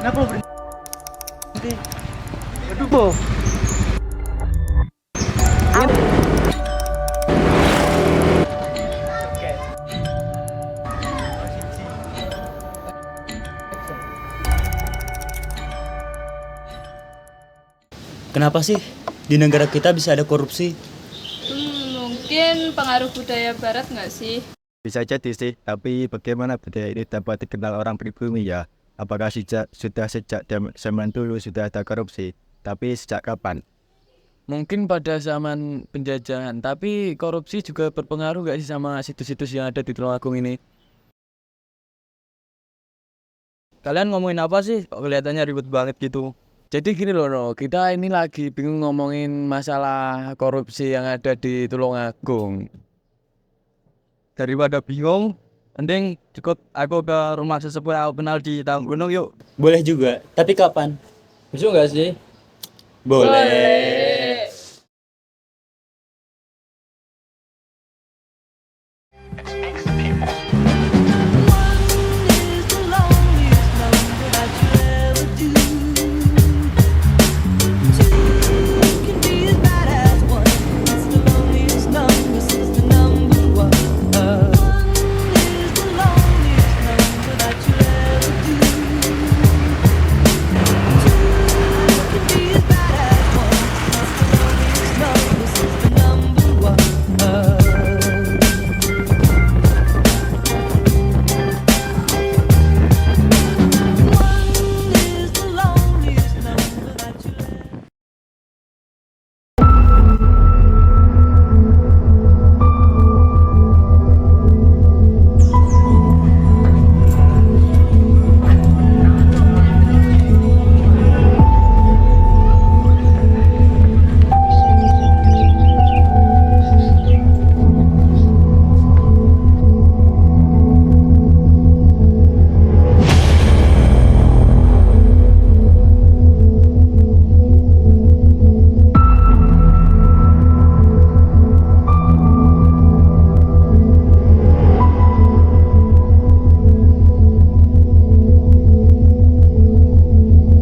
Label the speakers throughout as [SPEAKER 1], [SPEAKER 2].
[SPEAKER 1] Kenapa lo berhenti? Aduh, Po.
[SPEAKER 2] Kenapa sih di negara kita bisa ada korupsi?
[SPEAKER 3] Mungkin pengaruh budaya barat nggak sih?
[SPEAKER 4] Bisa jadi sih, tapi bagaimana budaya ini dapat dikenal orang pribumi ya? Apakah sudah sejak zaman dulu sudah ada korupsi? Tapi sejak kapan?
[SPEAKER 5] Mungkin pada zaman penjajahan, tapi korupsi juga berpengaruh nggak sih sama situs-situs yang ada di Tulungagung ini? Kalian ngomongin apa sih? Kok kelihatannya ribet banget gitu. Jadi gini loh, No. Kita ini lagi bingung ngomongin masalah korupsi yang ada di Tulungagung. Daripada bingung, mending cukup aku ke rumah sesepuh yang aku kenal di Tanggung Gunung yuk.
[SPEAKER 2] Boleh juga, tapi kapan?
[SPEAKER 5] Besok nggak sih?
[SPEAKER 2] Boleh.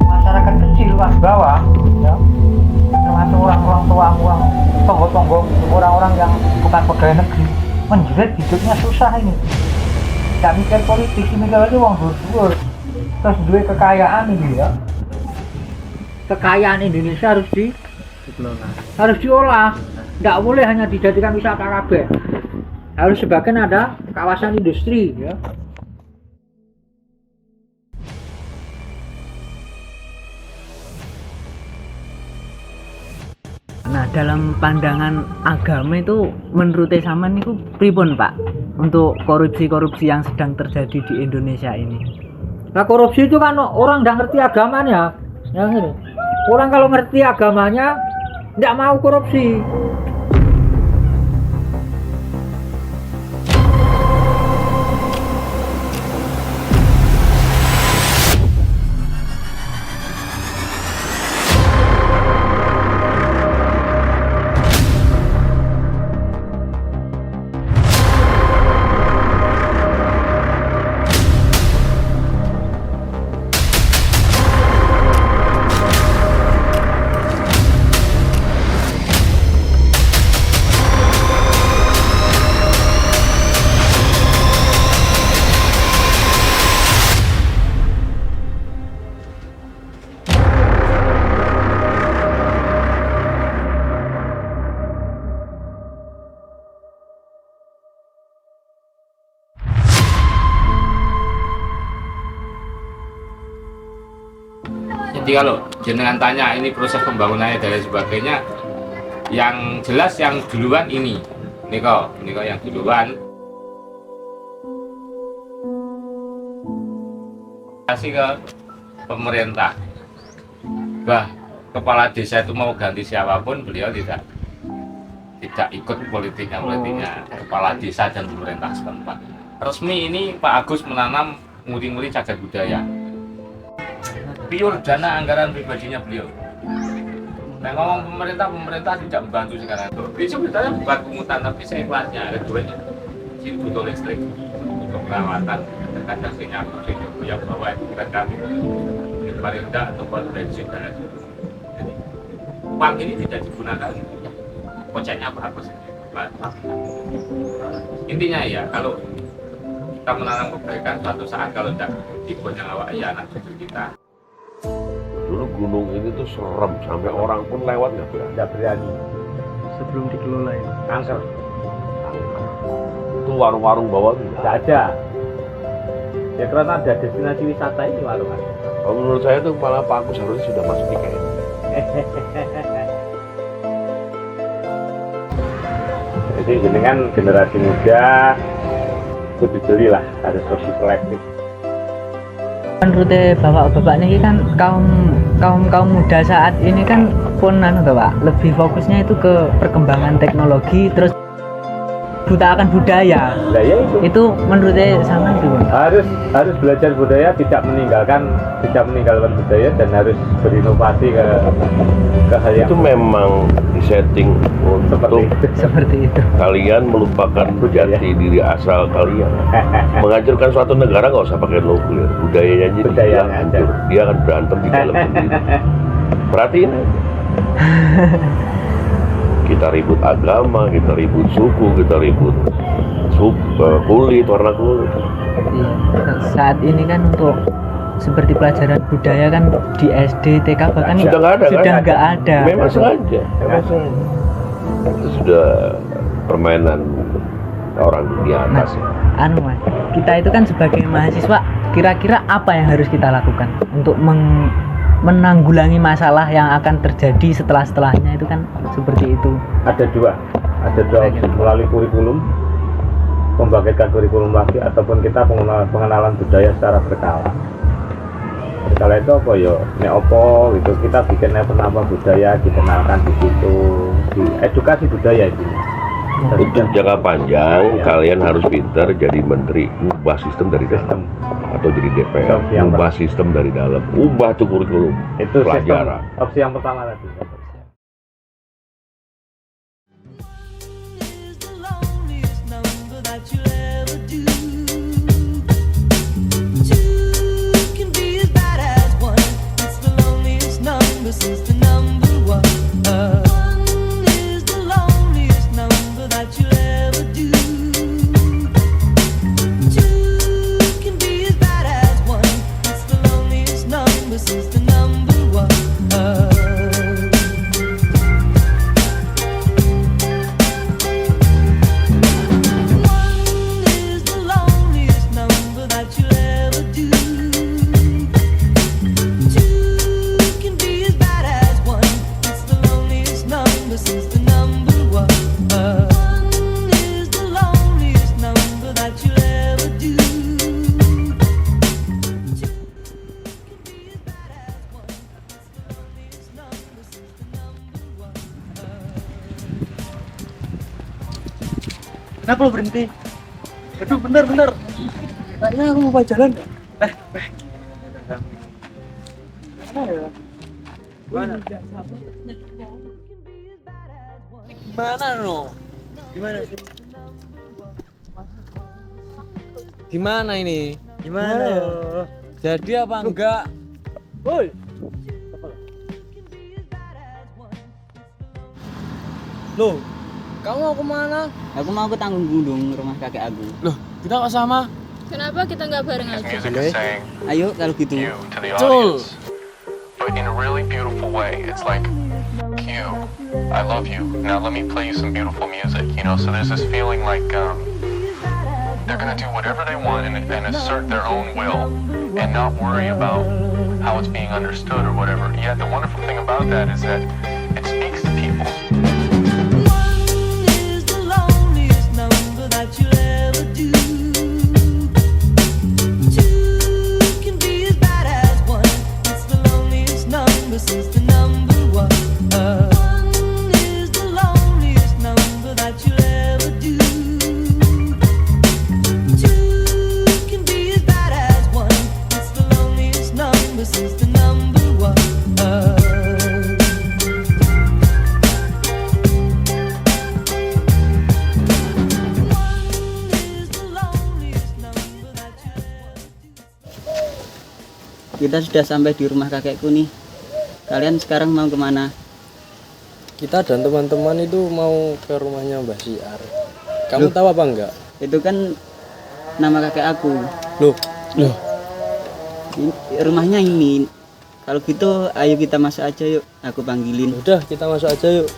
[SPEAKER 1] Masyarakat kecil kelas bawah, ya, termasuk orang-orang tua, orang tonggo-tonggo, orang-orang yang bukan pegawai negeri, menjerit hidupnya susah ini. Tidak mikir politik, mikir lagi uang dur-dur, terus duit kekayaan ini ya. Kekayaan Indonesia harus diolah, tidak boleh hanya dijadikan wisata kabeh. Harus sebagian ada kawasan industri, ya.
[SPEAKER 6] Nah, dalam pandangan agama itu menurut sampean itu pripun, Pak? Untuk korupsi-korupsi yang sedang terjadi di Indonesia ini.
[SPEAKER 1] Nah, korupsi itu kan orang nggak ngerti agamanya, ya gini. Orang kalau ngerti agamanya nggak mau korupsi.
[SPEAKER 7] Jadi kalau jenengan tanya ini proses pembangunannya dan lain sebagainya, yang jelas yang duluan ini kok yang duluan kasih ke pemerintah. Bah, kepala desa itu mau ganti siapapun, beliau tidak ikut politiknya kepala desa dan pemerintah setempat. Resmi ini Pak Agus menanam muri-muri cagar budaya. Pure dana anggaran pribadinya beliau. Nah, ngomong pemerintah tidak membantu sekarang. Ini sebenarnya bukan pungutan, tapi saya ikhlasnya ada duitnya. Sini butuh listrik, butuh perawatan, kadang sinyal, ya bawa itu kami. paling rendah atau buat bensin dan lain sebagainya. Jadi uang ini tidak digunakan koceknya apa saja. Intinya ya, kalau kita menanam kebaikan, suatu saat kalau tidak ikut yang awak ya anak cucu kita.
[SPEAKER 8] Dulu gunung ini tuh serem, sampai orang pun lewat nggak berani.
[SPEAKER 6] Sebelum dikelola ya.
[SPEAKER 1] Angker.
[SPEAKER 8] Itu warung-warung bawah tuh
[SPEAKER 1] Nggak ada. Ya karena ada destinasi wisata ini warungan.
[SPEAKER 8] kalau menurut saya tuh malah Pak Agus harusnya sudah masuk IKN.
[SPEAKER 1] Jadi ini kan generasi muda itu dibeli lah, harus sosial selektif.
[SPEAKER 6] Menurut bapak-bapak ini kan kaum muda saat ini kan pun Pak, lebih fokusnya itu ke perkembangan teknologi, terus buta akan budaya.
[SPEAKER 1] Budaya
[SPEAKER 6] Itu menurut sama itu
[SPEAKER 1] harus belajar budaya, tidak meninggalkan budaya dan harus berinovasi ke hal yang
[SPEAKER 8] Itu memang disetting untuk
[SPEAKER 6] seperti itu.
[SPEAKER 8] kalian melupakan jati diri asal kalian. Menghancurkan suatu negara nggak usah pakai nuklir, budayanya aja
[SPEAKER 1] Budayanya
[SPEAKER 8] dibilang
[SPEAKER 1] aja.
[SPEAKER 8] hancur. Dia akan berantem di dalam sendiri. Perhatiin aja. Kita ribut agama, kita ribut suku, kita ribut kulit, warna kulit.
[SPEAKER 6] Iya. Saat ini kan untuk seperti pelajaran budaya kan di SD, TK bahkan
[SPEAKER 8] Sudah nggak ada,
[SPEAKER 6] sudah
[SPEAKER 8] kan?
[SPEAKER 6] nggak ada.
[SPEAKER 8] Memang sengaja. Itu sudah permainan orang dunia
[SPEAKER 6] Mas,
[SPEAKER 8] atas.
[SPEAKER 6] Mas, kita itu kan sebagai mahasiswa, kira-kira apa yang harus kita lakukan untuk menanggulangi masalah yang akan terjadi setelahnya itu kan seperti itu.
[SPEAKER 1] ada dua opsi, melalui kurikulum, membangkitkan kurikulum lagi, ataupun kita pengenalan budaya secara berkala. Berkala itu apa ya? Nek opo gitu, kita bikin penambah budaya, dikenalkan di situ, di edukasi budaya itu.
[SPEAKER 8] Untuk jangka panjang, kalian harus pintar jadi menteri, ubah sistem dari dalam, atau jadi DPR,
[SPEAKER 1] Yang
[SPEAKER 8] ubah sistem dari dalam, ubah tuh kurikulum
[SPEAKER 1] Itu
[SPEAKER 8] pelajaran.
[SPEAKER 1] sistem, opsi yang pertama tadi.
[SPEAKER 2] Kenapa lo berhenti? Aduh, bentar. Kayaknya aku mau jalan.
[SPEAKER 5] Gimana no? Gimana sih? Gimana ini?
[SPEAKER 2] Gimana?
[SPEAKER 5] Jadi apa enggak?
[SPEAKER 2] Woi. Loh,
[SPEAKER 5] Kamu mau kemana?
[SPEAKER 6] Aku mau ke Tanggung Gunung rumah kakek aku.
[SPEAKER 5] Loh, kita kok sama?
[SPEAKER 3] Kenapa kita nggak bareng aja?
[SPEAKER 9] Music is saying
[SPEAKER 6] Ayo kalau gitu.
[SPEAKER 9] you to the
[SPEAKER 5] Betul.
[SPEAKER 9] audience, but in a really beautiful way. It's like, Q, I love you. Now let me play you some beautiful music. You know, so there's this feeling like they're gonna do whatever they want and assert their own will and not worry about how it's being understood or whatever. Yet the wonderful thing about that is that it speaks to people.
[SPEAKER 10] kita sudah sampai di rumah kakekku nih. Kalian sekarang mau kemana?
[SPEAKER 5] Kita dan teman-teman itu mau ke rumahnya Mbah Siar. Kamu tahu apa enggak?
[SPEAKER 10] Itu kan nama kakek aku.
[SPEAKER 5] Loh,
[SPEAKER 10] Rumahnya ini. Kalau gitu ayo kita masuk aja yuk. Aku panggilin.
[SPEAKER 5] udah kita masuk aja yuk.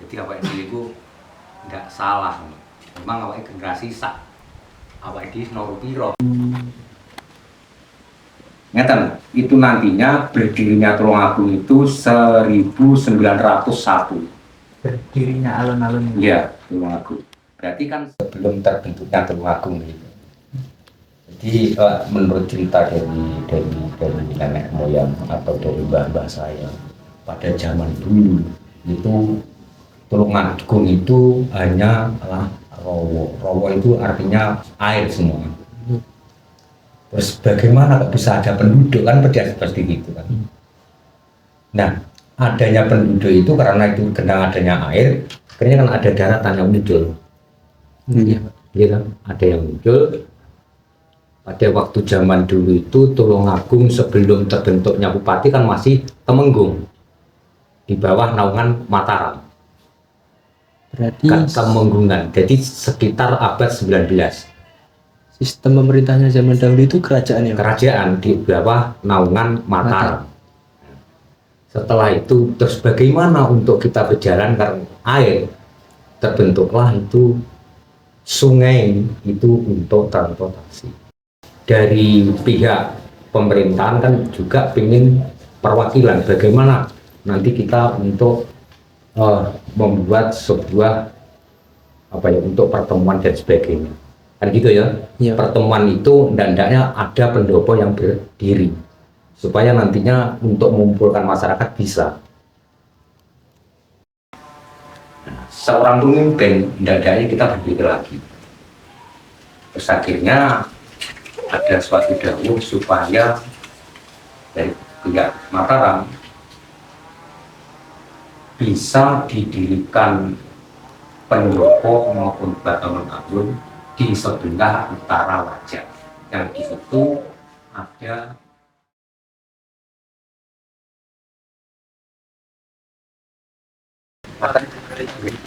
[SPEAKER 11] Jadi awake dhewe iku ndak salah. Memang awake generasi sak awake dhewe nomor piro. Ngeten, itu nantinya berdirinya Tulungagung itu 1901.
[SPEAKER 6] Berdirinya alun-alun.
[SPEAKER 11] Iya, Tulungagung. Berarti kan sebelum terbentuknya Tulungagung gitu. Jadi menurut cerita dari nenek moyang atau dari mbah-mbah saya pada zaman dulu itu Tulungagung itu hanya rowo. Rowo itu artinya air semua. Terus bagaimana kok bisa ada penduduk, kan seperti itu kan. Nah, adanya penduduk itu karena itu gendang adanya air, akhirnya kan ada daratan yang muncul. Iya kan? Ada yang muncul. Pada waktu zaman dulu itu Tulungagung sebelum terbentuknya bupati kan masih Temenggung di bawah naungan Mataram.
[SPEAKER 6] Berarti
[SPEAKER 11] Temenggungan, jadi sekitar abad 19.
[SPEAKER 5] Sistem pemerintahnya zaman dahulu itu kerajaan ya?
[SPEAKER 11] Kerajaan di bawah naungan Mataram. Setelah itu terus bagaimana untuk kita berjalan karena air, terbentuklah itu sungai itu untuk transportasi. Dari pihak pemerintahan kan juga ingin perwakilan bagaimana nanti kita untuk membuat sebuah untuk pertemuan dan sebagainya kan gitu ya. Pertemuan itu hendaknya ada pendopo yang berdiri supaya nantinya untuk mengumpulkan masyarakat bisa. Nah, seorang pemimpin hendaknya kita berpikir lagi. Terus akhirnya ada suatu dawuh supaya dari pihak Mataram bisa didirikan pendopo maupun batuan agung di sebelah utara wajah. Yang di situ ada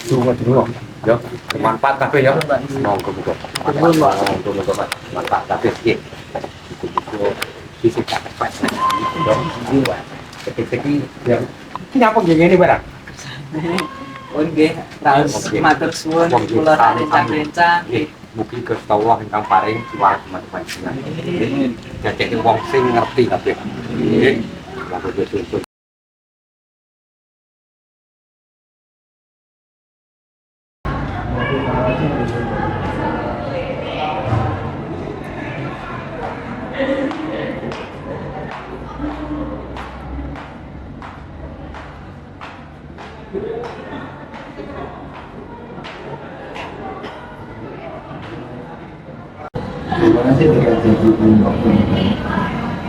[SPEAKER 11] tunggu ya bermanfaat tapi ya monggo bermanfaat tapi sih buku sisi tak pas jiwa seperti yang nyapa gini barang.
[SPEAKER 10] Oh nggih, raos matur suwun kula rencang-rencang.
[SPEAKER 11] Mugi Gusti Allah ingkang paring suwarga teman-teman. Jadi wong sing ngerti kabeh. Nggih. Monggo dituntut.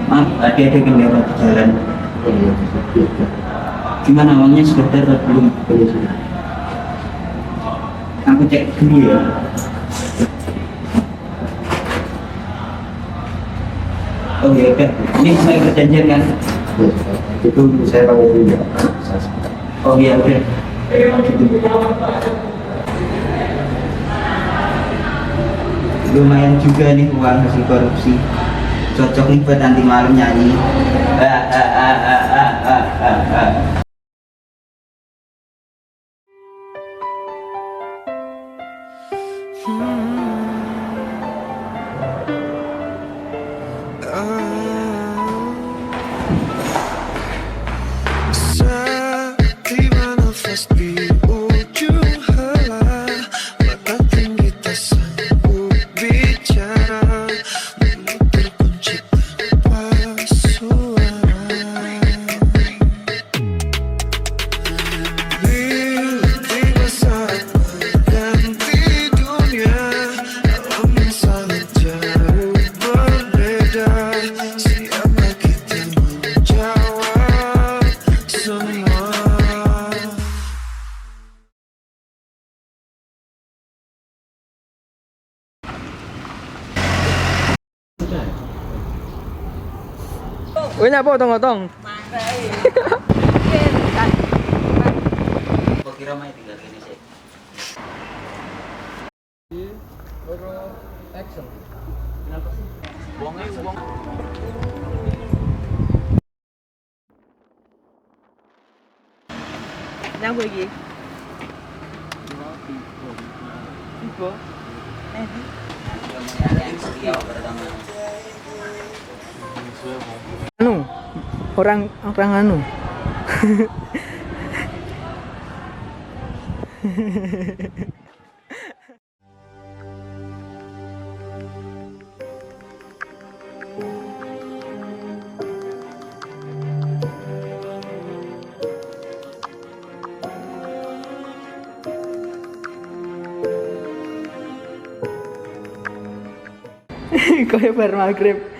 [SPEAKER 10] Maaf, ada kendala di jalan. Gimana uangnya sudah dapat belum? Aku cek dulu ya. Oh ya udah, ini saya perjanjian kan?
[SPEAKER 11] Itu saya panggil dulu ya.
[SPEAKER 10] Oh iya udah. Lumayan juga nih uang hasil korupsi. Cocok nih buat nanti malam nyanyi.
[SPEAKER 12] Mata tinggi tak sanggup bicara, menuturku
[SPEAKER 6] Kowe nyapa otong-otong?
[SPEAKER 10] Kok kira main tinggal gini sih.
[SPEAKER 6] Nyapa iki? Ibu. Anu, orang anu. Kaya bar maghrib.